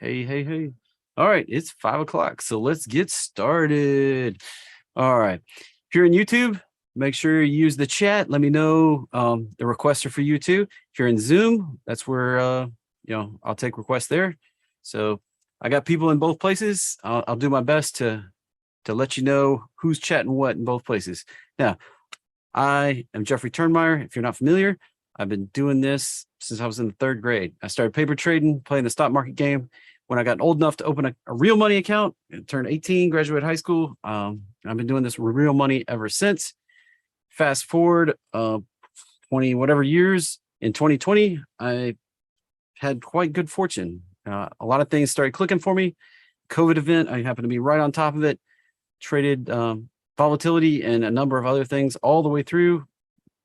Hey, hey, hey. All right, it's 5 o'clock. So let's get started. All right. If you're in YouTube, make sure you use the chat. Let me know the requests are for you too. If you're in Zoom, that's where I'll take requests there. So I got people in both places. I'll do my best to let you know who's chatting what in both places. Now, I am Jeffrey Turnmeyer. If you're not familiar, I've been doing this since I was in the 3rd grade. I started paper trading, playing the stock market game. When I got old enough to open a real money account and turned 18, graduated high school, I've been doing this with real money ever since. Fast forward 20 whatever years, in 2020, I had quite good fortune. A lot of things started clicking for me. COVID event, I happened to be right on top of it. Traded volatility and a number of other things all the way through.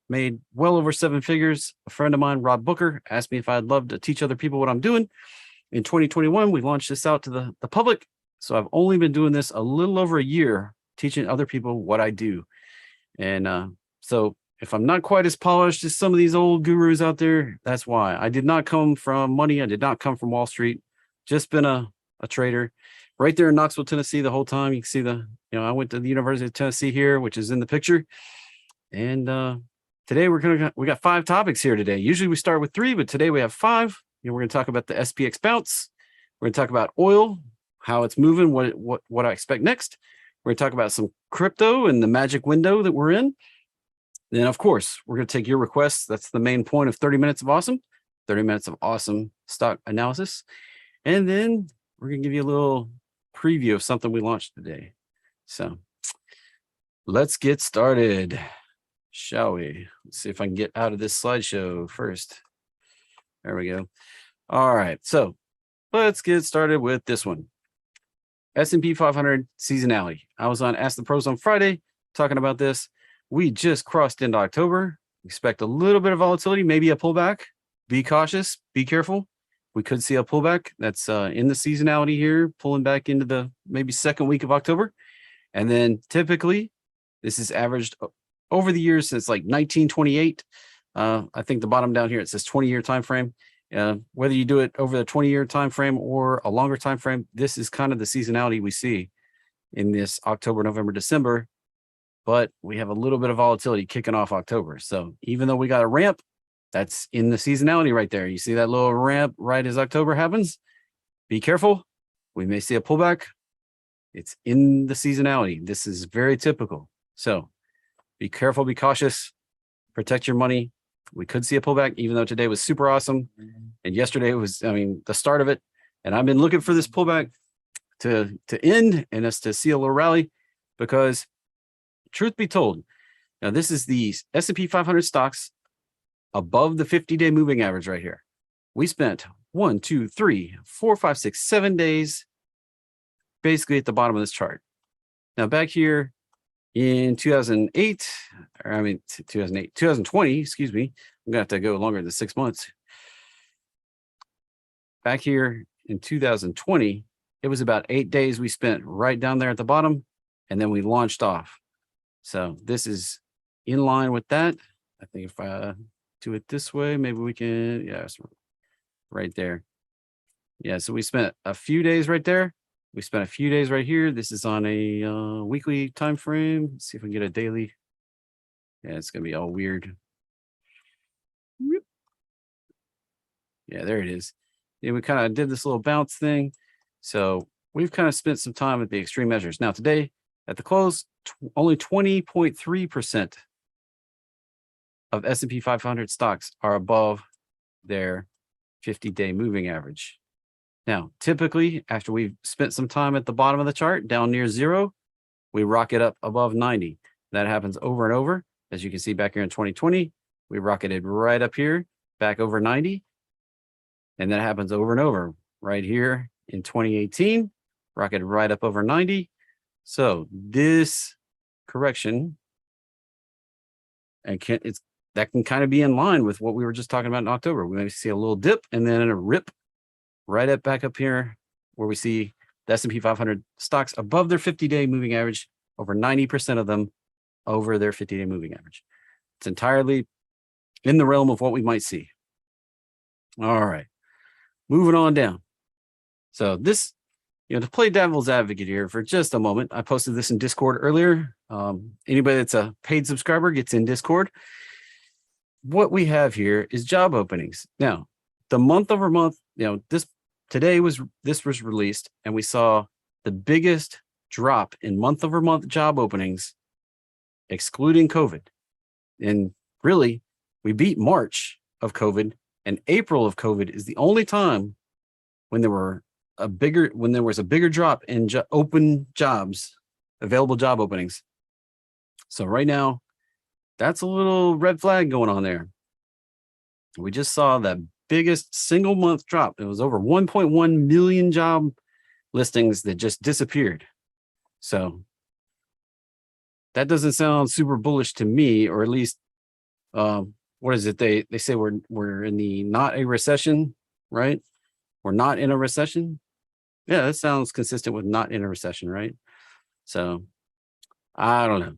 Made well over 7 figures. A friend of mine, Rob Booker, asked me if I'd love to teach other people what I'm doing. In 2021, we launched this out to the public. So I've only been doing this a little over a year, teaching other people what I do. And so if I'm not quite as polished as some of these old gurus out there, that's why. I did not come from money. I did not come from Wall Street. Just been a trader right there in Knoxville, Tennessee the whole time. You can see I went to the University of Tennessee here, which is in the picture. And today we got 5 topics here today. Usually we start with 3, but today we have 5. We're going to talk about the SPX bounce. We're going to talk about oil, how it's moving, what I expect next. We're going to talk about some crypto and the magic window that we're in. Then, of course, we're going to take your requests. That's the main point of 30 minutes of awesome. 30 minutes of awesome stock analysis. And then we're going to give you a little preview of something we launched today. So let's get started, shall we? Let's see if I can get out of this slideshow first. There we go. All right, so let's get started with this one. S&P 500 seasonality. I was on Ask the Pros on Friday talking about this. We just crossed into October. Expect a little bit of volatility, maybe a pullback. Be cautious, be careful. We could see a pullback. That's in the seasonality here, pulling back into the maybe 2nd week of October. And then typically, this is averaged over the years since like 1928. I think the bottom down here, it says 20-year time frame. Whether you do it over the 20-year time frame or a longer time frame, this is kind of the seasonality we see in this October, November, December. But we have a little bit of volatility kicking off October. So even though we got a ramp, that's in the seasonality right there. You see that little ramp right as October happens? Be careful. We may see a pullback. It's in the seasonality. This is very typical. So be careful, be cautious, protect your money. We could see a pullback, even though today was super awesome. And yesterday was, the start of it. And I've been looking for this pullback to end and us to see a little rally, because truth be told, now this is the S&P 500 stocks above the 50-day moving average right here. We spent 1, 2, 3, 4, 5, 6, 7 days basically at the bottom of this chart. Now back here in 2020, excuse me, I'm gonna have to go longer than 6 months. Back here in 2020, it was about 8 days we spent right down there at the bottom, and then we launched off. So this is in line with that. I think if I do it this way, maybe we can, right there. Yeah, so we spent a few days right there. We spent a few days right here. This is on a weekly time frame. Let's see if we can get a daily. Yeah, it's gonna be all weird. Yeah, there it is. Yeah, we kind of did this little bounce thing. So we've kind of spent some time at the extreme measures. Now today, at the close, only 20.3% of S&P 500 stocks are above their 50-day moving average. Now, typically, after we've spent some time at the bottom of the chart, down near 0, we rocket up above 90. That happens over and over. As you can see back here in 2020, we rocketed right up here, back over 90. And that happens over and over. Right here in 2018, rocketed right up over 90. So this correction, that can kind of be in line with what we were just talking about in October. We may see a little dip and then a rip right up back up here, where we see the S&P 500 stocks above their 50-day moving average, over 90% of them over their 50-day moving average. It's entirely in the realm of what we might see. All right, moving on down. So this, to play devil's advocate here for just a moment, I posted this in Discord earlier. Anybody that's a paid subscriber gets in Discord. What we have here is job openings. Now, the month over month, this was released, and we saw the biggest drop in month over month job openings, excluding COVID. And really, we beat March of COVID, and April of COVID is the only time when there was a bigger drop in open jobs, available job openings. So right now, that's a little red flag going on there. We just saw the biggest single month drop. It was over 1.1 million job listings that just disappeared. So that doesn't sound super bullish to me, or at least, what is it? They say we're in the not a recession, right? We're not in a recession. Yeah, that sounds consistent with not in a recession, right? So I don't know.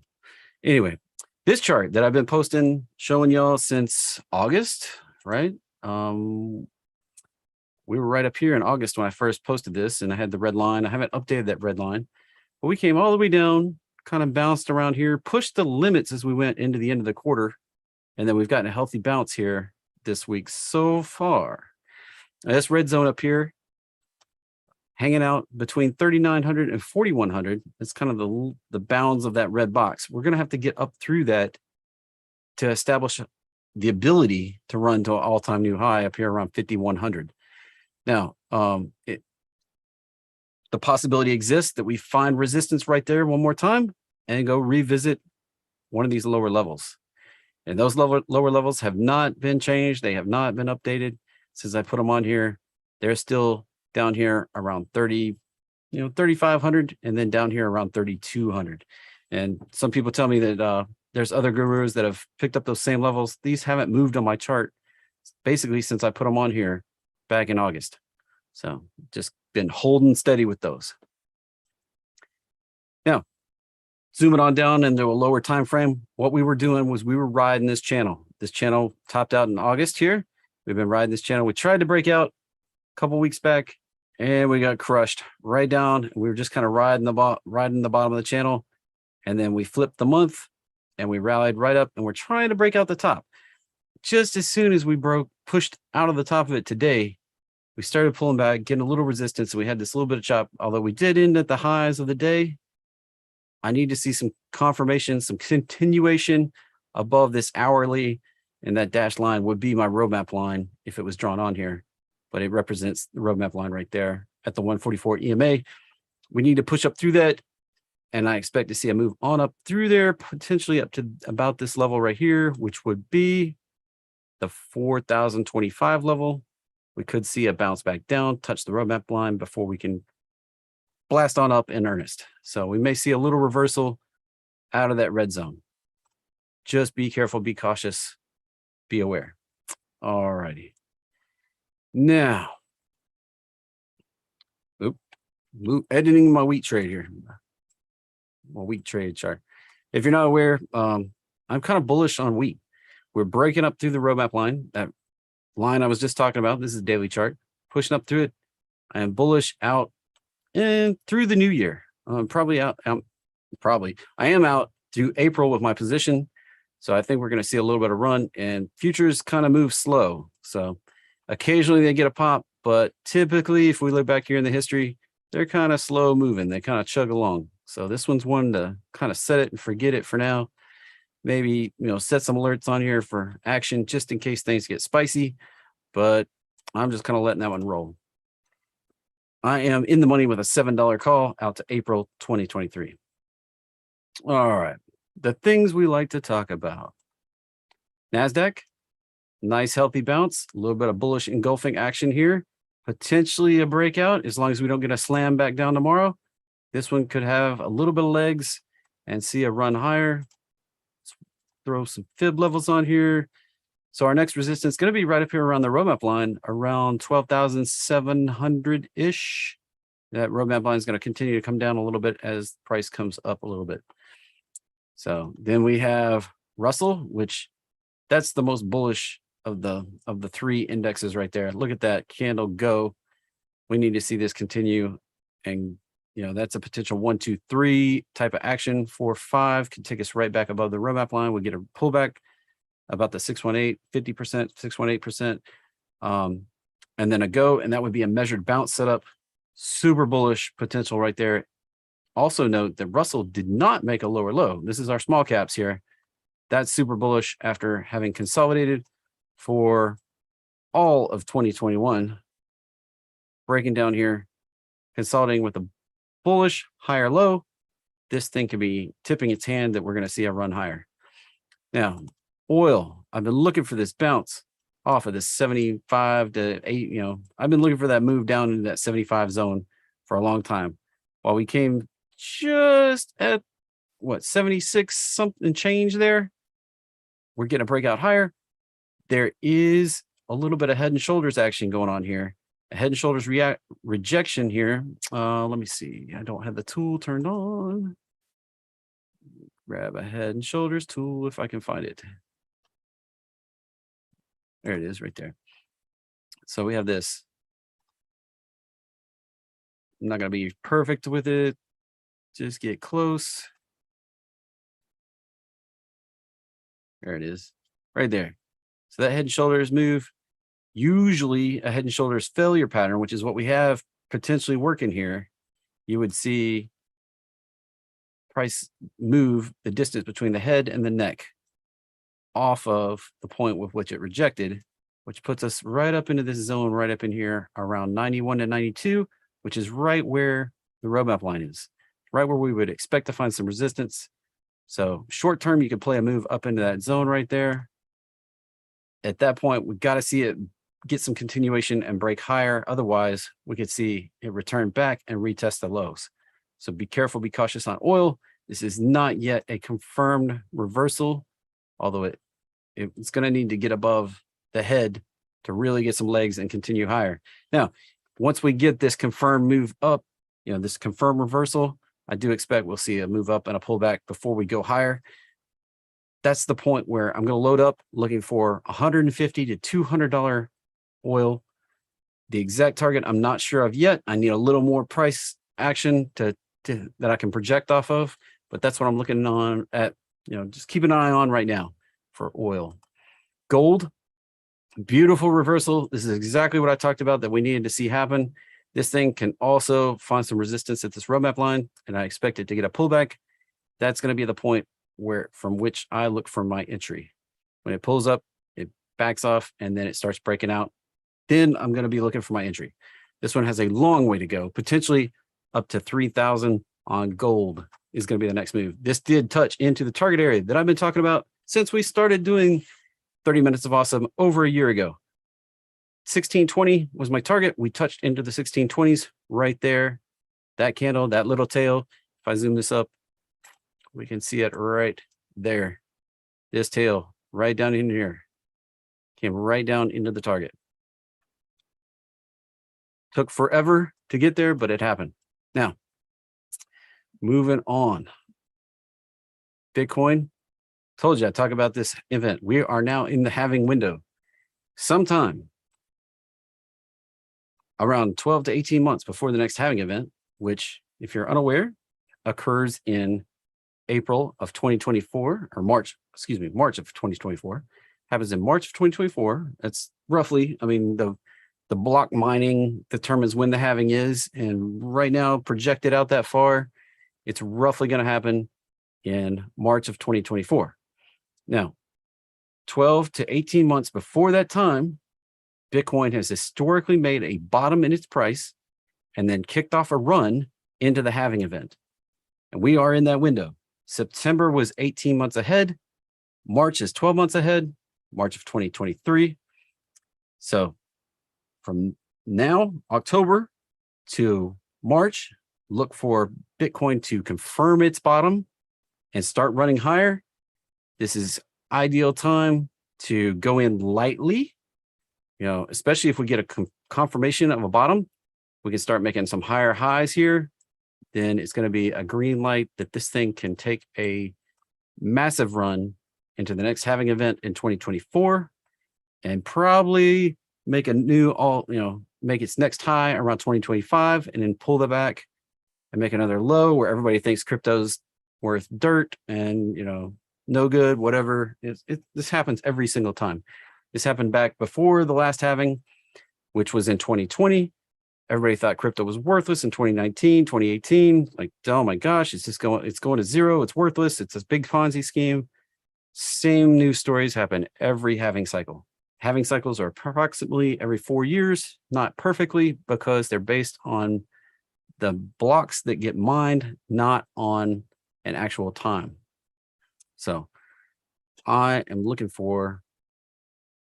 Anyway, this chart that I've been posting, showing y'all since August, right? We were right up here in August when I first posted this, and I had the red line. I haven't updated that red line, but we came all the way down, kind of bounced around here, pushed the limits as we went into the end of the quarter, and then we've gotten a healthy bounce here this week so far. Now, this red zone up here, hanging out between 3,900 and 4,100. It's kind of the bounds of that red box. We're going to have to get up through that to establish the ability to run to an all-time new high up here around 5,100. Now, the possibility exists that we find resistance right there one more time and go revisit one of these lower levels. And those lower levels have not been changed. They have not been updated since I put them on here. They're still down here around 3,500, and then down here around 3,200. And some people tell me that there's other gurus that have picked up those same levels. These haven't moved on my chart basically since I put them on here back in August. So just been holding steady with those. Now, zooming on down into a lower time frame, what we were doing was we were riding this channel. This channel topped out in August here. We've been riding this channel. We tried to break out a couple weeks back, and we got crushed right down. We were just kind of riding the bottom of the channel, and then we flipped the month, and we rallied right up, and we're trying to break out the top. Just as soon as we pushed out of the top of it today, we started pulling back, getting a little resistance. We had this little bit of chop, although we did end at the highs of the day. I need to see some confirmation, some continuation above this hourly, and that dashed line would be my roadmap line if it was drawn on here, but it represents the roadmap line right there at the 144 EMA. We need to push up through that, and I expect to see a move on up through there, potentially up to about this level right here, which would be the 4,025 level. We could see a bounce back down, touch the roadmap line before we can blast on up in earnest. So we may see a little reversal out of that red zone. Just be careful, be cautious, be aware. All righty. Now, editing my wheat trade here. My wheat trade chart. If you're not aware, I'm kind of bullish on wheat. We're breaking up through the roadmap line, that line I was just talking about. This is a daily chart, pushing up through it. I am bullish out and through the new year. I'm probably out. I am out through April with my position. So I think we're going to see a little bit of run, and futures kind of move slow. So occasionally they get a pop, but typically if we look back here in the history, they're kind of slow moving. They kind of chug along. So this one's one to kind of set it and forget it for now. Maybe, set some alerts on here for action just in case things get spicy, but I'm just kind of letting that one roll. I am in the money with a $7 call out to April 2023. All right. The things we like to talk about. NASDAQ, nice healthy bounce, a little bit of bullish engulfing action here, potentially a breakout as long as we don't get a slam back down tomorrow. This one could have a little bit of legs and see a run higher. Let's throw some fib levels on here. So our next resistance is going to be right up here around the roadmap line, around 12,700-ish. That roadmap line is going to continue to come down a little bit as the price comes up a little bit. So then we have Russell, which that's the most bullish of the three indexes right there. Look at that candle go. we need to see this continue. And, that's a potential 1, 2, 3 type of action. 4, 5 can take us right back above the roadmap line. We get a pullback about the 618, 50%, 618%. And then a go, and that would be a measured bounce setup. Super bullish potential right there. Also note that Russell did not make a lower low. This is our small caps here. That's super bullish after having consolidated for all of 2021. Breaking down here, consolidating with a bullish higher low. This thing could be tipping its hand that we're going to see a run higher. Now, oil, I've been looking for this bounce off of this 75 to 8, I've been looking for that move down into that 75 zone for a long time. While we came just at 76 something change there, we're getting a breakout higher. There is a little bit of head and shoulders action going on here. A head and shoulders rejection here. Let me see. I don't have the tool turned on. Grab a head and shoulders tool if I can find it. There it is right there. So we have this. I'm not going to be perfect with it. Just get close. There it is. Right there. So that head and shoulders move. Usually a head and shoulders failure pattern, which is what we have potentially working here. You would see price move the distance between the head and the neck off of the point with which it rejected, which puts us right up into this zone right up in here around 91 to 92, which is right where the roadmap line is, right where we would expect to find some resistance. So short term, you could play a move up into that zone right there. At that point, we've got to see it get some continuation and break higher. Otherwise, we could see it return back and retest the lows. So be careful, be cautious on oil. This is not yet a confirmed reversal, although it's going to need to get above the head to really get some legs and continue higher. Now, once we get this confirmed move up, this confirmed reversal, I do expect we'll see a move up and a pullback before we go higher. That's the point where I'm going to load up looking for $150 to $200 oil. The exact target I'm not sure of yet. I need a little more price action that I can project off of, but that's what I'm looking on at, just keep an eye on right now for oil. Gold, beautiful reversal. This is exactly what I talked about that we needed to see happen. This thing can also find some resistance at this roadmap line, and I expect it to get a pullback. That's going to be the point from which I look for my entry. When it pulls up, it backs off, and then it starts breaking out. Then I'm going to be looking for my entry. This one has a long way to go, potentially up to 3,000 on gold is going to be the next move. This did touch into the target area that I've been talking about since we started doing 30 minutes of awesome over a year ago. 1620 was my target. We touched into the 1620s right there. That candle, that little tail. If I zoom this up, we can see it right there. This tail right down in here came right down into the target. Took forever to get there, but it happened. Now, moving on. Bitcoin, told you I'd talk about this event. We are now in the halving window. Sometime around 12 to 18 months before the next halving event, which, if you're unaware, occurs in April of 2024, or March of 2024. Happens in March of 2024. That's roughly, the block mining determines when the halving is, and right now, projected out that far, it's roughly going to happen in March of 2024. Now, 12 to 18 months before that time, Bitcoin has historically made a bottom in its price and then kicked off a run into the halving event. And we are in that window. September was 18 months ahead. March is 12 months ahead, March of 2023. So from now, October to March, look for Bitcoin to confirm its bottom and start running higher. This is ideal time to go in lightly, especially if we get a confirmation of a bottom, we can start making some higher highs here. Then it's going to be a green light that this thing can take a massive run into the next halving event in 2024 and probably make a new make its next high around 2025 and then pull that back and make another low where everybody thinks crypto's worth dirt and, you know, no good, whatever. This happens every single time. This happened back before the last halving, which was in 2020. Everybody thought crypto was worthless in 2019, 2018. Like, oh my gosh, it's going to zero. It's worthless. It's a big Ponzi scheme. Same news stories happen every halving cycle. Halving cycles are approximately every 4 years, not perfectly, because they're based on the blocks that get mined, not on an actual time. So I am looking for,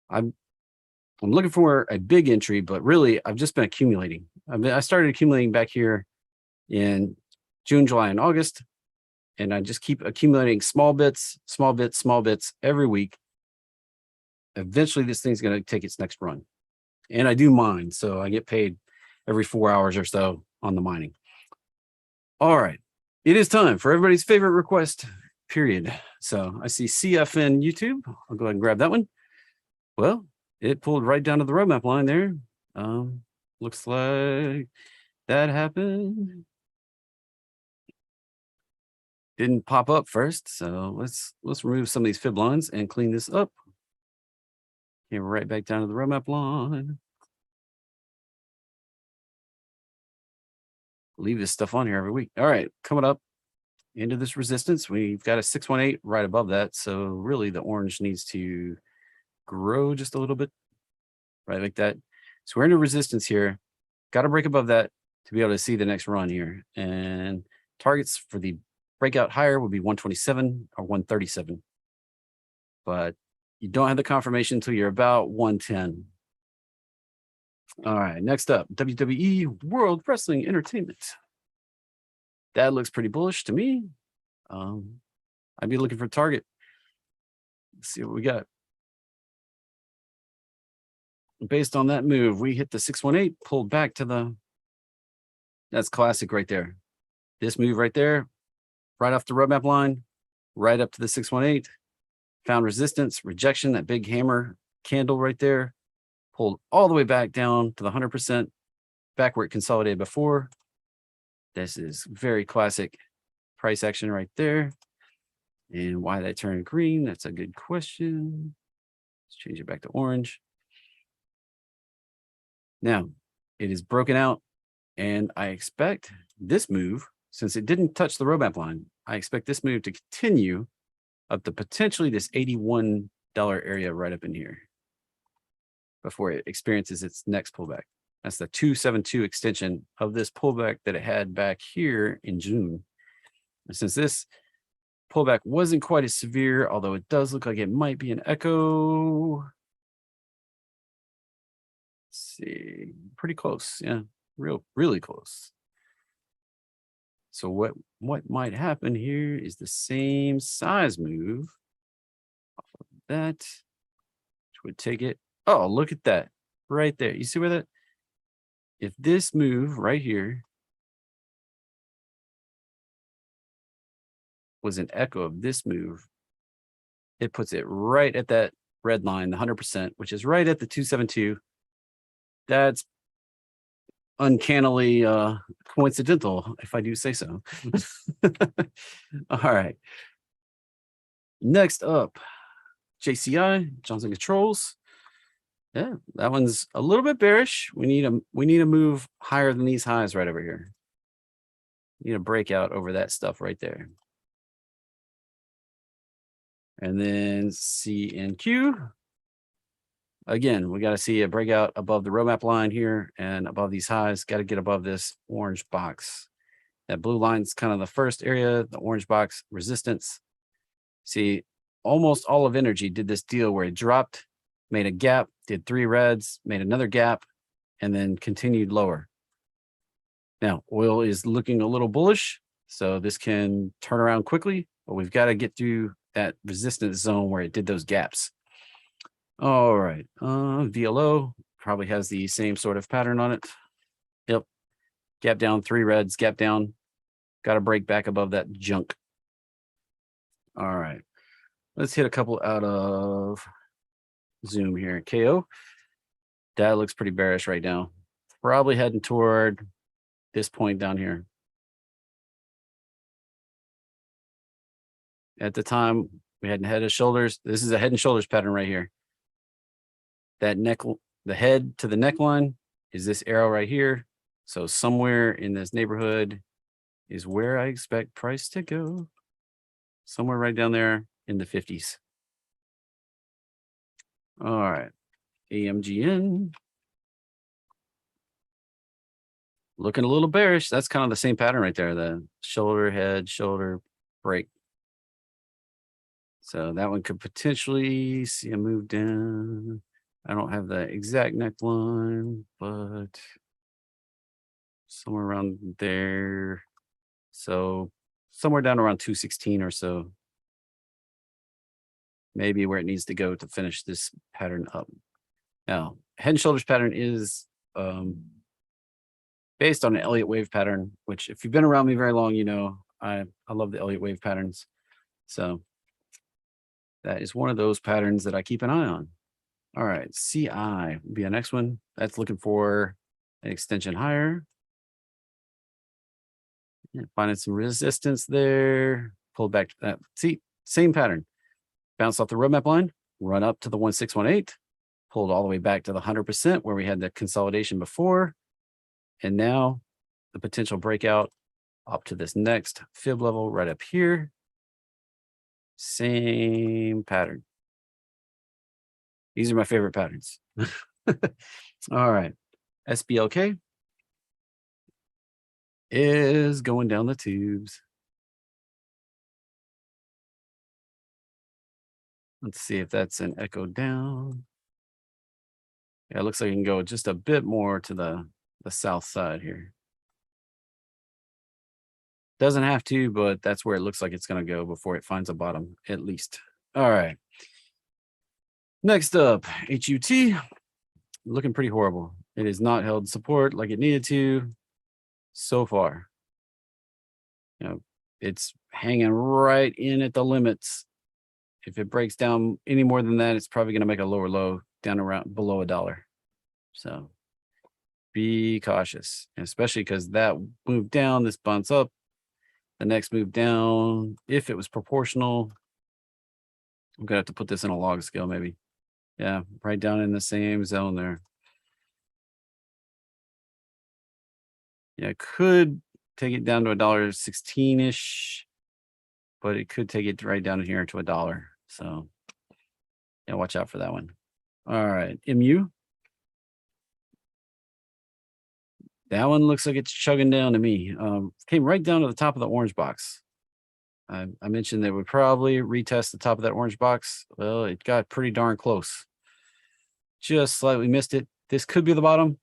I'm looking for a big entry, but really I've just been accumulating. I started accumulating back here in June, July, and August, and I just keep accumulating small bits every week. Eventually this thing's going to take its next run. And I do mine, so I get paid every 4 hours or so on the mining. All right, it is time for everybody's favorite request period. So I see CFN YouTube. I'll go ahead and grab that one. Well, it pulled right down to the roadmap line there. Looks like that happened. Didn't pop up first, so let's remove some of these fib lines and clean this up. Came right back down to the roadmap line. Leave this stuff on here every week. All right, coming up into this resistance, we've got a 618 right above that. So really the orange needs to grow just a little bit, right like that. So we're into resistance here. Got to break above that to be able to see the next run here. And targets for the breakout higher would be 127 or 137. But you don't have the confirmation until you're about 110. All right, next up, WWE World Wrestling Entertainment. That looks pretty bullish to me. I'd be looking for target. Let's see what we got. Based on that move, we hit the 618, pulled back to the, that's classic right there. This move right there, right off the roadmap line, right up to the 618, found resistance, rejection, that big hammer candle right there, pulled all the way back down to the 100%, back where it consolidated before. This is very classic price action right there. And why that turned green, that's a good question. Let's change it back to orange. Now, it is broken out, and I expect this move, since it didn't touch the roadmap line, I expect this move to continue up to potentially this $81 area right up in here before it experiences its next pullback. That's the 272 extension of this pullback that it had back here in June. And since this pullback wasn't quite as severe, although it does look like it might be an echo. Let's see, pretty close. Yeah, really close. So what might happen here is the same size move off of that, which would take it. Oh, look at that right there. You see where that? If this move right here was an echo of this move, it puts it right at that red line, the 100%, which is right at the 272. That's uncannily coincidental, if I do say so. All right. Next up, JCI, Johnson Controls. Yeah, that one's a little bit bearish. We need a move higher than these highs right over here. We need a breakout over that stuff right there. And then CNQ. Again, we got to see a breakout above the roadmap line here and above these highs. Got to get above this orange box. That blue line's kind of the first area, the orange box resistance. See, almost all of energy did this deal where it dropped, made a gap, did 3 reds, made another gap, and then continued lower. Now, oil is looking a little bullish, so this can turn around quickly, but we've got to get through that resistance zone where it did those gaps. All right, VLO probably has the same sort of pattern on it. Yep, gap down, 3 reds, gap down. Got to break back above that junk. All right, let's hit a couple out of Zoom here. KO, that looks pretty bearish right now. probably heading toward this point down here. At the time, we had head and shoulders. This is a head and shoulders pattern right here. That neck, the head to the neckline is this arrow right here. So somewhere in this neighborhood is where I expect price to go. Somewhere right down there in the 50s. All right. AMGN. Looking a little bearish. That's kind of the same pattern right there. The shoulder, head, shoulder, break. So that one could potentially see a move down. I don't have the exact neckline, but somewhere around there. So somewhere down around 216 or so. Maybe where it needs to go to finish this pattern up. Now, head and shoulders pattern is based on an Elliott wave pattern, which if you've been around me very long, you know, I love the Elliott wave patterns. So that is one of those patterns that I keep an eye on. All right, CI will be our next one. That's looking for an extension higher. Yeah, finding some resistance there. Pull back to that. See, same pattern. Bounce off the roadmap line, run up to the 1618, pulled all the way back to the 100% where we had the consolidation before. And now the potential breakout up to this next fib level right up here. Same pattern. These are my favorite patterns. All right. SBLK is going down the tubes. Let's see if that's an echo down. Yeah, it looks like it can go just a bit more to the south side here. Doesn't have to, but that's where it looks like it's going to go before it finds a bottom, at least. All right. Next up, HUT. Looking pretty horrible. It has not held support like it needed to so far. You know, it's hanging right in at the limits. If it breaks down any more than that, it's probably going to make a lower low down around below $1. So be cautious, especially because that move down, this bounce up. The next move down, if it was proportional, I'm gonna have to put this in a log scale, maybe. Yeah, right down in the same zone there. Yeah, it could take it down to $1.16-ish, but it could take it right down here to $1. So yeah, watch out for that one. All right, MU. That one looks like it's chugging down to me. Came right down to the top of the orange box. I mentioned that would probably retest the top of that orange box. Well, it got pretty darn close. Just slightly missed it. This could be the bottom.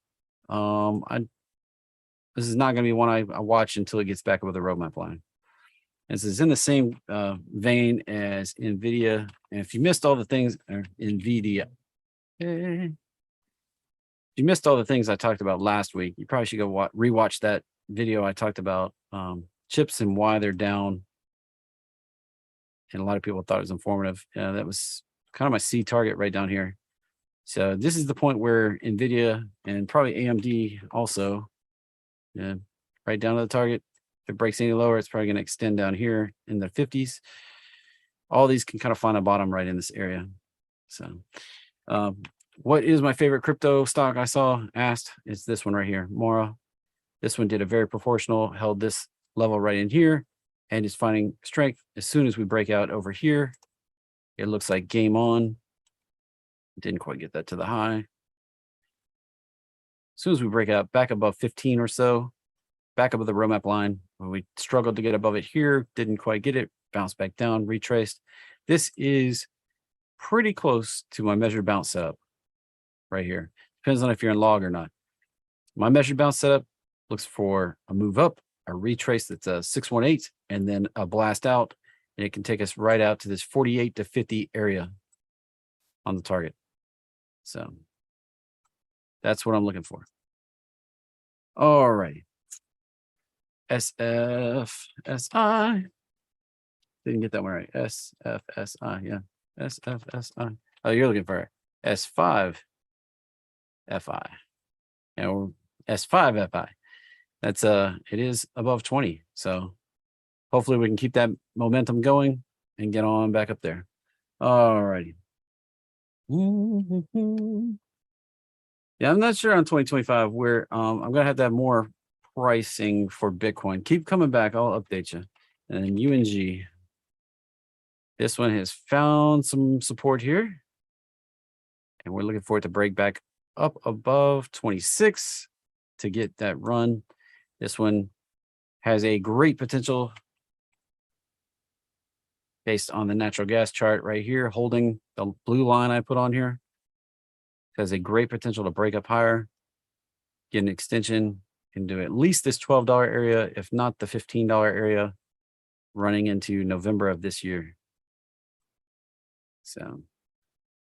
This is not going to be one I watch until it gets back over the roadmap line. This is in the same vein as NVDA. And if you missed all the things, or NVDA, if you missed all the things I talked about last week, you probably should go rewatch that video I talked about chips and why they're down. And a lot of people thought it was informative. That was kind of my C target right down here. So this is the point where NVIDIA and probably AMD also, right down to the target. If it breaks any lower, it's probably going to extend down here in the 50s. All these can kind of find a bottom right in this area. So what is my favorite crypto stock I saw asked? It's this one right here, Mora. This one did a very proportional, held this level right in here, and is finding strength as soon as we break out over here. It looks like game on. Didn't quite get that to the high. As soon as we break out back above 15 or so, back above the roadmap line, when we struggled to get above it here, didn't quite get it, bounced back down, retraced. This is pretty close to my measured bounce setup right here. Depends on if you're in log or not. My measured bounce setup looks for a move up, a retrace that's a 618, and then a blast out. And it can take us right out to this 48 to 50 area on the target. So that's what I'm looking for. All right. SFSI. Didn't get that one right. SFSI. Yeah. SFSI. Oh, you're looking for S5 FI. And S5 FI. That's it is above 20. So hopefully we can keep that momentum going and get on back up there. All righty. Yeah, I'm not sure on 2025 where I'm gonna have to have more pricing for Bitcoin. Keep coming back, I'll update you. And then UNG. This one has found some support here. And we're looking for it to break back up above 26 to get that run. This one has a great potential based on the natural gas chart right here, holding the blue line I put on here. It has a great potential to break up higher, get an extension, and do at least this $12 area, if not the $15 area, running into November of this year. So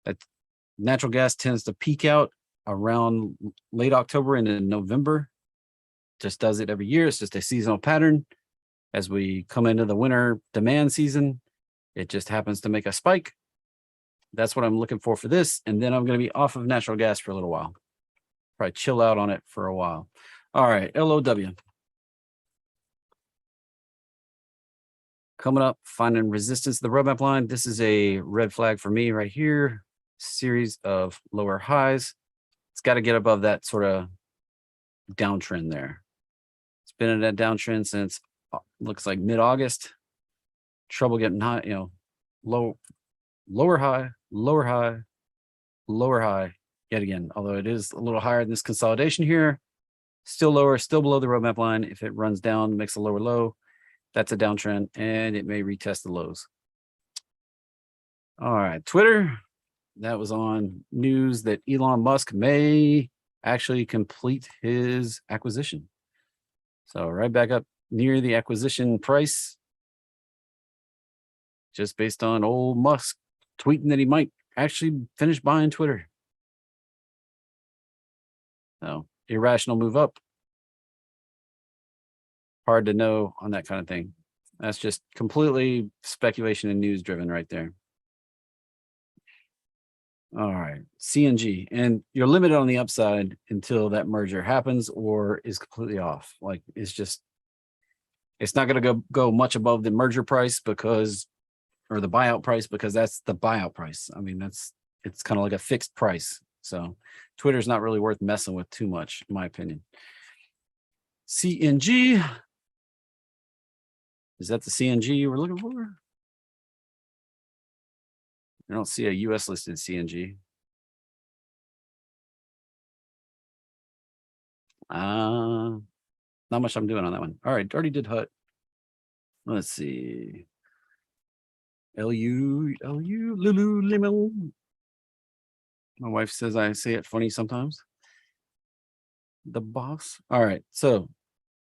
that natural gas tends to peak out around late October and in November. Just does it every year. It's just a seasonal pattern. As we come into the winter demand season, it just happens to make a spike. That's what I'm looking for this. And then I'm going to be off of natural gas for a little while. Probably chill out on it for a while. All right, LOW. Coming up, finding resistance to the roadmap line. This is a red flag for me right here. Series of lower highs. It's got to get above that sort of downtrend there. It's been in that downtrend since looks like mid-August. Trouble getting high, lower high, lower high, lower high yet again. Although it is a little higher than this consolidation here. Still lower, still below the roadmap line. If it runs down, makes a lower low, that's a downtrend, and it may retest the lows. All right, Twitter. That was on news that Elon Musk may actually complete his acquisition. So right back up near the acquisition price, just based on old Musk tweeting that he might actually finish buying Twitter. So irrational move up. Hard to know on that kind of thing. That's just completely speculation and news driven right there. All right, CNG, and you're limited on the upside until that merger happens or is completely off. Like it's not going to go much above the merger price or the buyout price, because that's the buyout price. I mean, it's kind of like a fixed price. So Twitter's not really worth messing with too much, in my opinion. CNG. Is that the CNG you were looking for? I don't see a US listed CNG. Not much I'm doing on that one. All right, already did HUT. Let's see. Lululemon. My wife says I say it funny sometimes. The boss. All right, so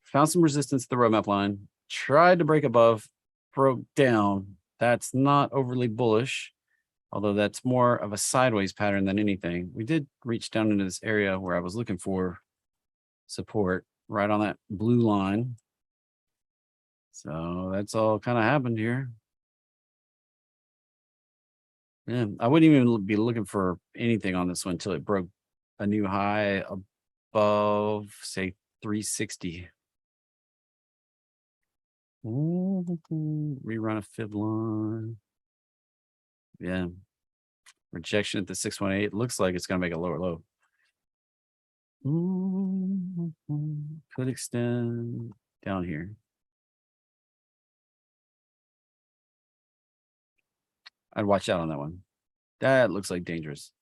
found some resistance to the roadmap line. Tried to break above, broke down. That's not overly bullish, although that's more of a sideways pattern than anything. We did reach down into this area where I was looking for support, right on that blue line. So that's all kind of happened here. Yeah, I wouldn't even be looking for anything on this one until it broke a new high above, say, 360. Rerun a fib line. Yeah. Rejection at the 618. Looks like it's going to make a lower low. Could extend down here. I'd watch out on that one. That looks like dangerous.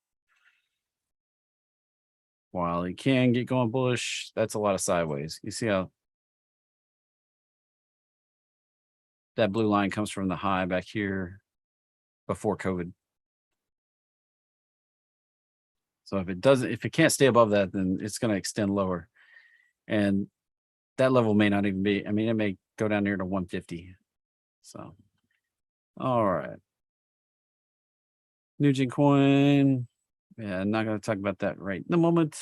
While it can get going bullish, that's a lot of sideways. You see how that blue line comes from the high back here before COVID. So if it can't stay above that, then it's going to extend lower. And that level may not even be, I mean, it may go down here to 150. So, all right. Nugent coin. Yeah, I'm not going to talk about that right in the moment.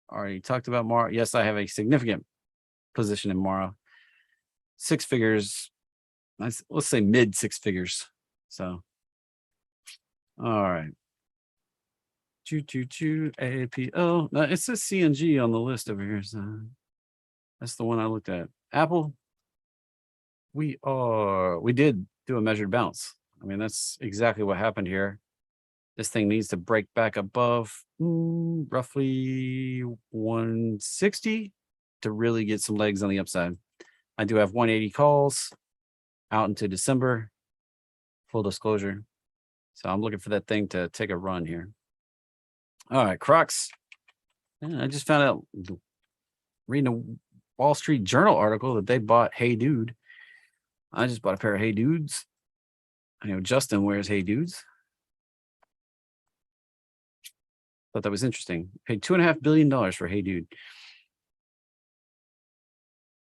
Already talked about Mara. Yes, I have a significant position in Mara. 6 figures. Let's say mid 6 figures. So, all right. AAPL. No, it says CNG on the list over here. So that's the one I looked at. Apple. We did do a measured bounce. I mean, that's exactly what happened here. This thing needs to break back above roughly 160 to really get some legs on the upside. I do have 180 calls out into December, full disclosure. So I'm looking for that thing to take a run here. All right, Crocs. I just found out, reading a Wall Street Journal article, that they bought Hey Dude. I just bought a pair of Hey Dudes. I know Justin wears Hey Dudes. Thought that was interesting. Paid $2.5 billion for Hey Dude.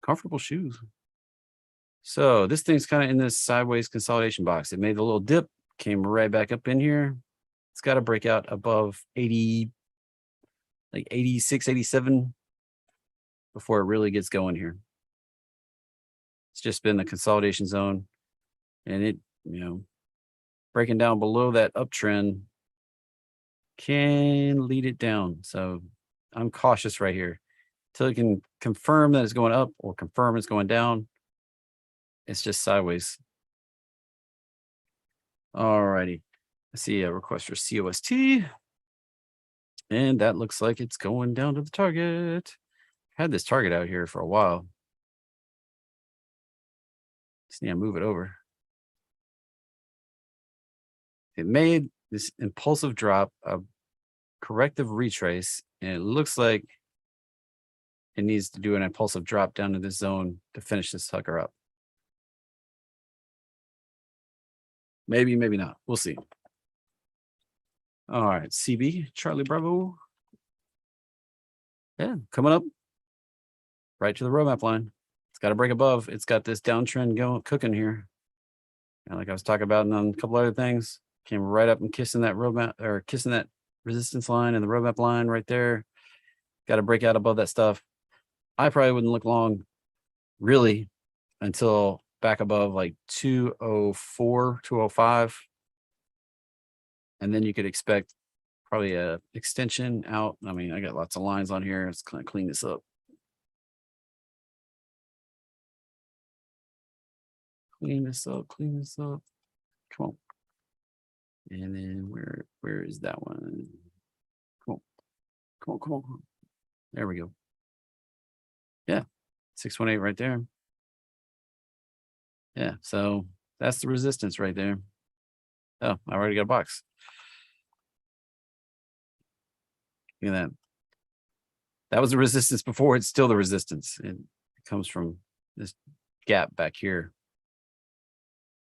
Comfortable shoes. So this thing's kind of in this sideways consolidation box. It made a little dip, came right back up in here. It's got to break out above 80, like 86, 87 before it really gets going here. It's just been the consolidation zone, and it, breaking down below that uptrend can lead it down. So I'm cautious right here till it can confirm that it's going up or confirm it's going down. It's just sideways. All righty. I see a request for COST, and that looks like it's going down to the target. Had this target out here for a while. Just need to move it over. It made this impulsive drop, a corrective retrace, and it looks like it needs to do an impulsive drop down to this zone to finish this sucker up. Maybe, maybe not. We'll see. All right, CB, Charlie Bravo. Yeah, coming up right to the roadmap line. It's got to break above. It's got this downtrend cooking here. And like I was talking about, and on a couple other things, came right up and kissing that roadmap, or kissing that resistance line and the roadmap line right there. Got to break out above that stuff. I probably wouldn't look long, really, until back above like 204, 205. And then you could expect probably a extension out. I mean, I got lots of lines on here. Let's kind of clean this up. Clean this up, clean this up. Come on. And then where is that one? Come on. Come on, come on, come on. There we go. Yeah, 618 right there. Yeah, so that's the resistance right there. Oh, I already got a box. Look at that. That was the resistance before. It's still the resistance. It comes from this gap back here.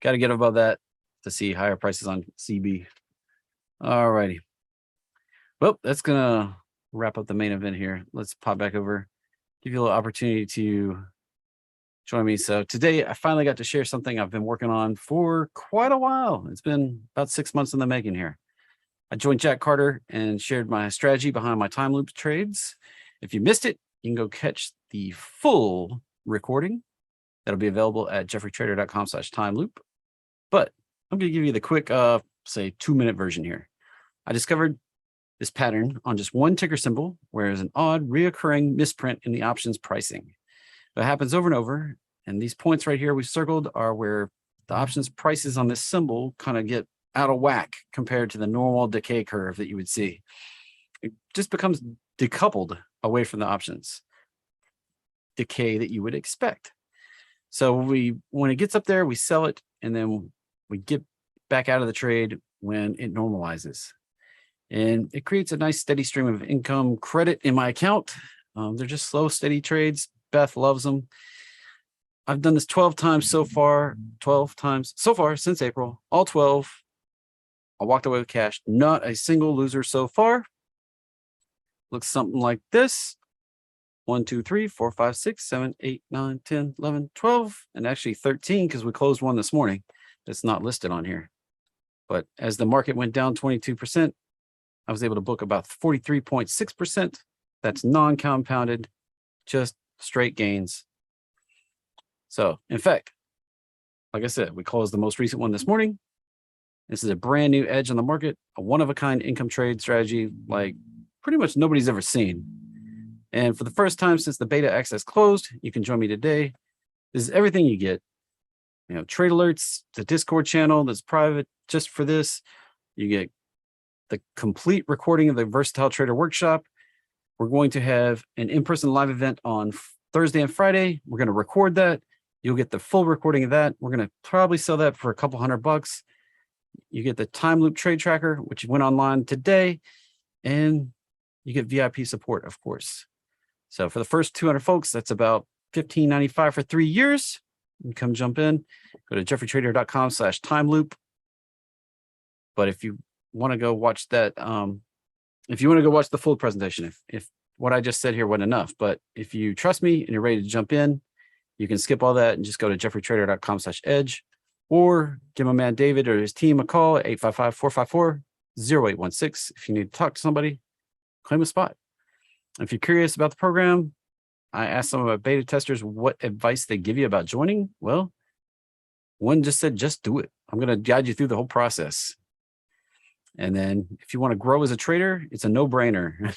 Got to get above that to see higher prices on CB. All righty. Well, that's going to wrap up the main event here. Let's pop back over, give you a little opportunity to join me. So today I finally got to share something I've been working on for quite a while. It's been about 6 months in the making here. I joined Jack Carter and shared my strategy behind my time loop trades. If you missed it, you can go catch the full recording. That'll be available at jeffreytrader.com/time loop. But I'm going to give you the quick, say 2-minute version here. I discovered this pattern on just one ticker symbol, where there's an odd reoccurring misprint in the options pricing. It happens over and over. And these points right here we circled are where the options prices on this symbol kind of get out of whack compared to the normal decay curve that you would see. It just becomes decoupled away from the options decay that you would expect. So when it gets up there, we sell it, and then we get back out of the trade when it normalizes. And it creates a nice steady stream of income credit in my account. They're just slow, steady trades. Beth loves them. I've done this 12 times so far, 12 times so far since April, all 12. I walked away with cash, not a single loser so far. Looks something like this. 1, 2, 3, 4, 5, 6, 7, 8, 9, 10, 11, 12, and actually 13 because we closed one this morning that's not listed on here. But as the market went down 22%, I was able to book about 43.6%. That's non-compounded, just straight gains. So, in fact, like I said, we closed the most recent one this morning. This is a brand new edge on the market, a one-of-a-kind income trade strategy like pretty much nobody's ever seen. And for the first time since the beta access closed, you can join me today. This is everything you get. Trade alerts, the Discord channel that's private just for this. You get the complete recording of the Versatile Trader Workshop. We're going to have an in-person live event on Thursday and Friday. We're going to record that. You'll get the full recording of that. We're going to probably sell that for a couple $100. You get the time loop trade tracker, which went online today, and you get VIP support, of course. So for the first 200 folks, that's about $15.95 for 3 years. You come jump in, go to jeffreytrader.com/time loop. But if you want to go watch that, if you want to go watch the full presentation, if what I just said here wasn't enough, but if you trust me and you're ready to jump in, you can skip all that and just go to jeffreytrader.com/edge, or give my man David or his team a call at 855-454-0816. If you need to talk to somebody, claim a spot. If you're curious about the program, I asked some of my beta testers what advice they give you about joining. Well, one just said, just do it. I'm going to guide you through the whole process. And then if you want to grow as a trader, it's a no-brainer.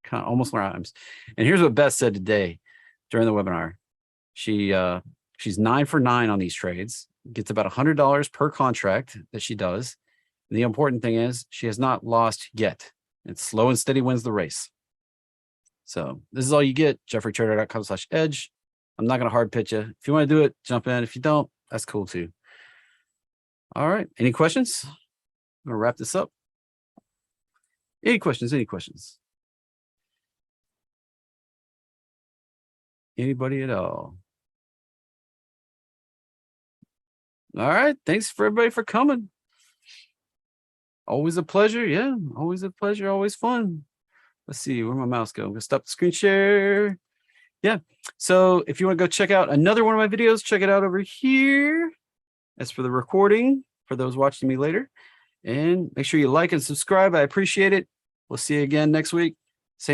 Kind of almost rhymes. And here's what Beth said today during the webinar. She's 9 for 9 on these trades, gets about $100 per contract that she does. And the important thing is she has not lost yet. It's slow and steady wins the race. So this is all you get, jeffreytrader.com/edge. I'm not going to hard pitch you. If you want to do it, jump in. If you don't, that's cool too. All right. Any questions? I'm going to wrap this up. Any questions? Any questions? Anybody at all? All right. Thanks for everybody for coming. Always a pleasure. Yeah, always a pleasure. Always fun. Let's see where my mouse go. I'm gonna stop the screen share. Yeah. So if you want to go check out another one of my videos, check it out over here. As for the recording, for those watching me later, and make sure you like and subscribe. I appreciate it. We'll see you again next week.